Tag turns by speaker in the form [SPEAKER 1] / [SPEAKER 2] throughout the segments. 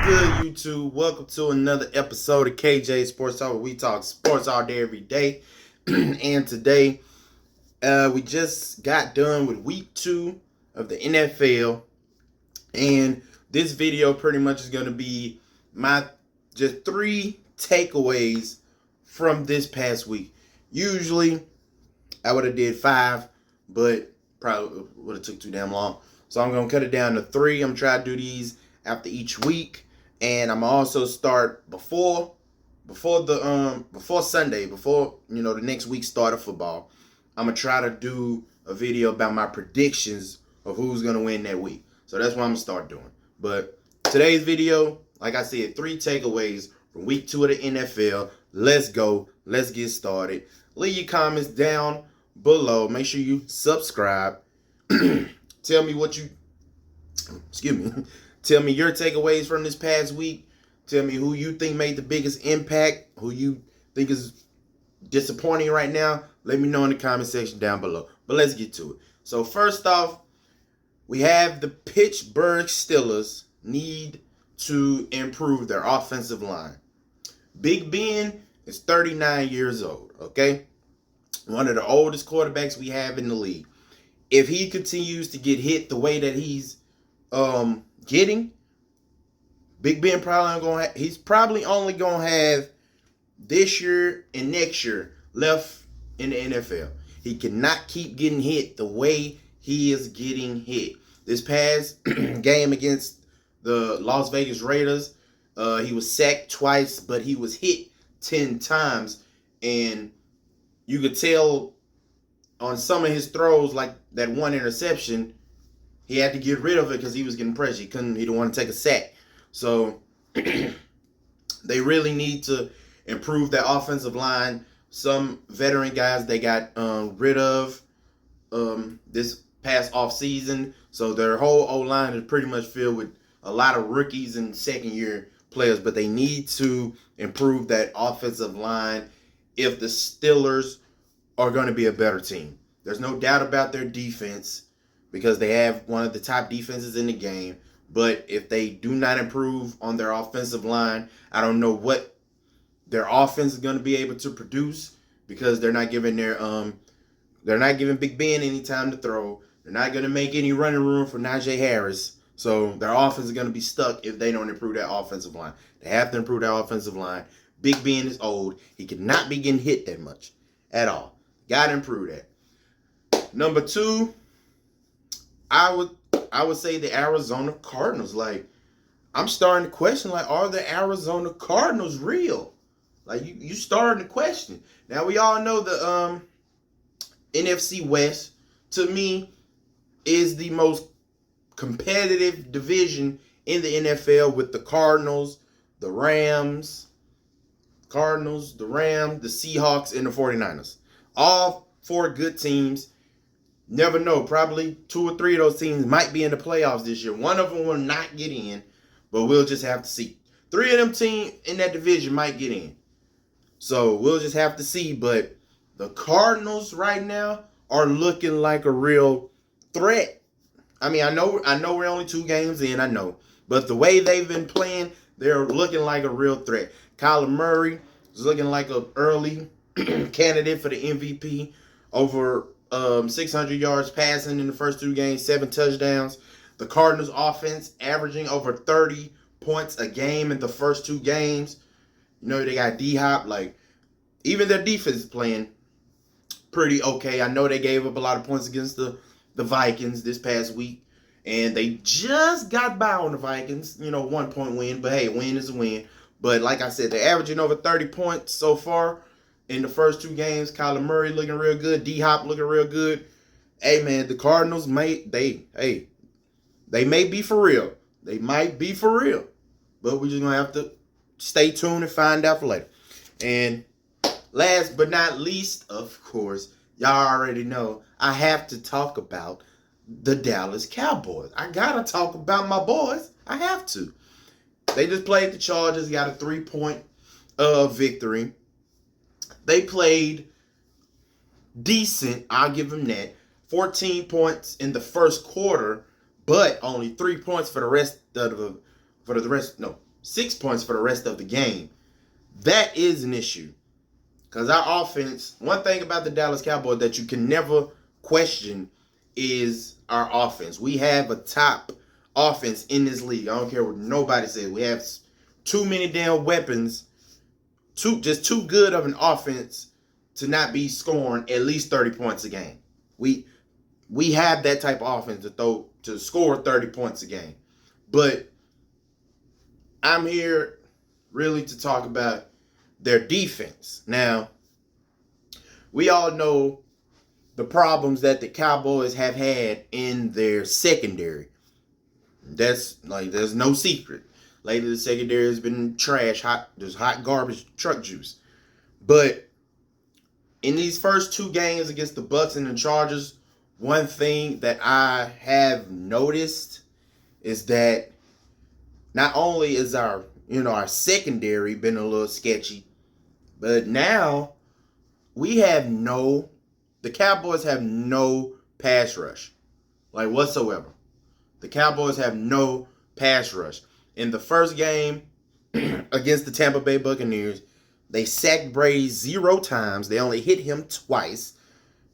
[SPEAKER 1] good, YouTube? Welcome to another episode of KJ Sports Talk, where we talk sports all day, every day. And today, we just got done with week 2 of the NFL. And this video pretty much is going to be my just 3 takeaways from this past week. Usually, I would have did 5, but probably would have took too damn long. So I'm going to cut it down to 3. I'm trying to do these after each week, and I'm also start before Sunday, before the next week start of football. I'm gonna try to do a video about my predictions of who's gonna win that week. So that's what I'm gonna start doing. But today's video, like I said, 3 takeaways from week 2 of the NFL. Let's go. Let's get started. Leave your comments down below. Make sure you subscribe. Tell me Tell me your takeaways from this past week. Tell me who you think made the biggest impact, who you think is disappointing right now. Let me know in the comment section down below. But let's get to it. So first off, we have the Pittsburgh Steelers need to improve their offensive line. Big Ben is 39 years old, okay? One of the oldest quarterbacks we have in the league. If he continues to get hit the way that he's getting, Big Ben he's probably only gonna have this year and next year left in the NFL. He cannot keep getting hit the way he is getting hit. This past game against the Las Vegas Raiders, he was sacked twice, but he was hit 10 times, and you could tell on some of his throws, like that one interception, he had to get rid of it because he was getting pressure. He didn't want to take a sack. So they really need to improve their offensive line. Some veteran guys they got rid of this past offseason. So their whole O-line is pretty much filled with a lot of rookies and second-year players. But they need to improve that offensive line if the Steelers are going to be a better team. There's no doubt about their defense because they have one of the top defenses in the game. But if they do not improve on their offensive line, I don't know what their offense is going to be able to produce because they're not giving Big Ben any time to throw. They're not going to make any running room for Najee Harris. So their offense is going to be stuck if they don't improve that offensive line. They have to improve that offensive line. Big Ben is old. He cannot be getting hit that much at all. Got to improve that. Number 2, I would say the Arizona Cardinals. Like, I'm starting to question, like, are the Arizona Cardinals real? Like, you starting to question. Now, we all know the NFC West, to me, is the most competitive division in the NFL with the Cardinals, the Rams, the Seahawks, and the 49ers. All 4 good teams. Never know. Probably 2 or 3 of those teams might be in the playoffs this year. One of them will not get in, but we'll just have to see. 3 of them teams in that division might get in. So we'll just have to see. But the Cardinals right now are looking like a real threat. I mean, I know we're only 2 games in, I know. But the way they've been playing, they're looking like a real threat. Kyler Murray is looking like an early candidate for the MVP. Over 600 yards passing in the first 2 games, 7 touchdowns. The Cardinals offense averaging over 30 points a game in the first 2 games. They got D-Hop. Like, even their defense is playing pretty okay. I know they gave up a lot of points against the Vikings this past week. And they just got by on the Vikings. 1-point win. But, hey, win is a win. But, like I said, they're averaging over 30 points so far in the first 2 games. Kyler Murray looking real good. D-Hop looking real good. Hey, man, the Cardinals may be for real. They might be for real. But we're just going to have to stay tuned and find out for later. And last but not least, of course, y'all already know, I have to talk about the Dallas Cowboys. I got to talk about my boys. I have to. They just played the Chargers, got a 3-point victory. They played decent. I'll give them that. 14 points in the first quarter, but only 3 points for the rest of the 6 points for the rest of the game. That is an issue. Because our offense, one thing about the Dallas Cowboys that you can never question is our offense. We have a top offense in this league. I don't care what nobody says. We have too many damn weapons, just too good of an offense to not be scoring at least 30 points a game. We have that type of offense to score 30 points a game. But I'm here really to talk about their defense. Now, we all know the problems that the Cowboys have had in their secondary. There's no secret. Lately, the secondary has been trash, there's hot garbage truck juice. But in these first 2 games against the Bucs and the Chargers, one thing that I have noticed is that not only is our secondary been a little sketchy, but now the Cowboys have no pass rush, like whatsoever. The Cowboys have no pass rush. In the first game against the Tampa Bay Buccaneers, they sacked Brady 0 times. They only hit him twice.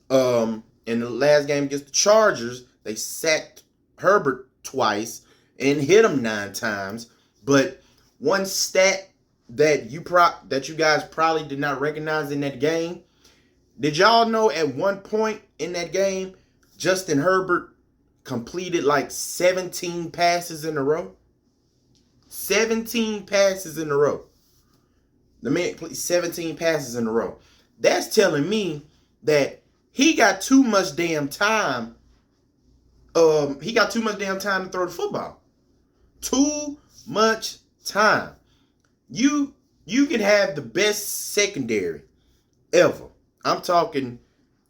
[SPEAKER 1] In the last game against the Chargers, they sacked Herbert twice and hit him 9 times. But one stat that you guys probably did not recognize in that game, did y'all know at one point in that game, Justin Herbert completed like 17 passes in a row? 17 passes in a row. The man completed 17 passes in a row. That's telling me that he got too much damn time. He got too much damn time to throw the football. Too much time. You can have the best secondary ever. I'm talking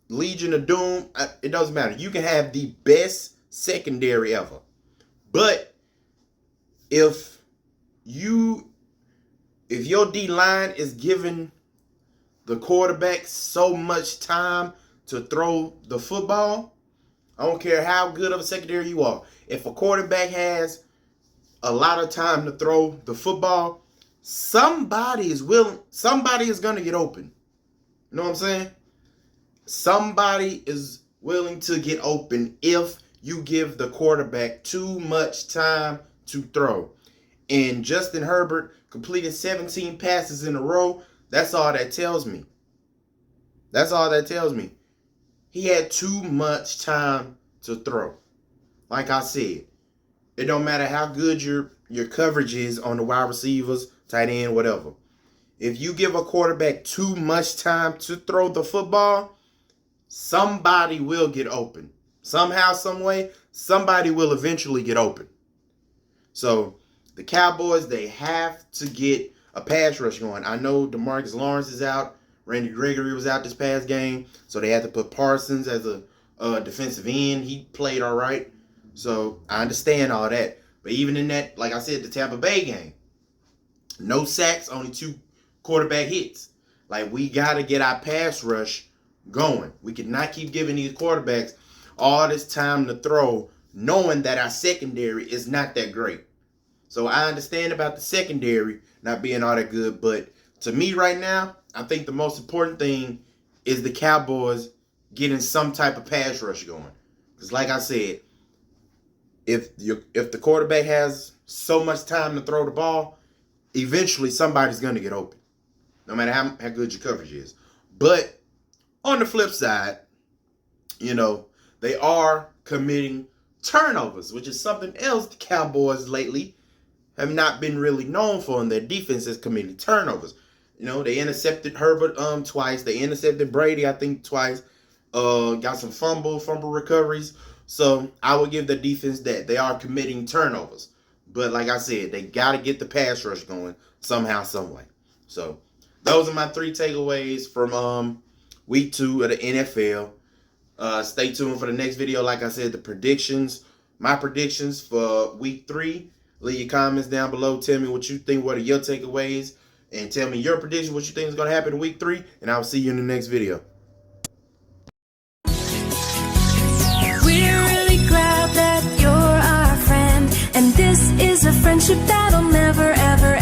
[SPEAKER 1] Legion of Doom. It doesn't matter. You can have the best secondary ever. But if your D-line is giving the quarterback so much time to throw the football, I don't care how good of a secondary you are. If a quarterback has a lot of time to throw the football, somebody is going to get open. You know what I'm saying? Somebody is willing to get open if you give the quarterback too much time to throw. And Justin Herbert completed 17 passes in a row. That's all that tells me. That's all that tells me. He had too much time to throw. Like I said, it don't matter how good your coverage is on the wide receivers, tight end, whatever. If you give a quarterback too much time to throw the football, somebody will get open. Somehow, some way, somebody will eventually get open. So the Cowboys, they have to get a pass rush going. I know DeMarcus Lawrence is out. Randy Gregory was out this past game. So they had to put Parsons as a defensive end. He played all right. So I understand all that. But even in that, like I said, the Tampa Bay game, no sacks, only 2 quarterback hits. Like, we got to get our pass rush going. We cannot keep giving these quarterbacks all this time to throw, knowing that our secondary is not that great. So I understand about the secondary not being all that good, but to me right now, I think the most important thing is the Cowboys getting some type of pass rush going. Because like I said, if the quarterback has so much time to throw the ball, eventually somebody's going to get open, no matter how good your coverage is. But on the flip side, they are committing turnovers, which is something else the Cowboys lately have not been really known for, and their defense is committing turnovers. They intercepted Herbert twice. They intercepted Brady, I think, twice. Got some fumble recoveries. So I would give the defense that. They are committing turnovers. But like I said, they got to get the pass rush going somehow, some way. So those are my 3 takeaways from week 2 of the NFL. Stay tuned for the next video. Like I said, my predictions for week 3. Leave your comments down below. Tell me what you think. What are your takeaways? And tell me your prediction, what you think is going to happen in week 3. And I will see you in the next video.
[SPEAKER 2] We're really glad that you're our friend. And this This is a friendship that'll never, ever,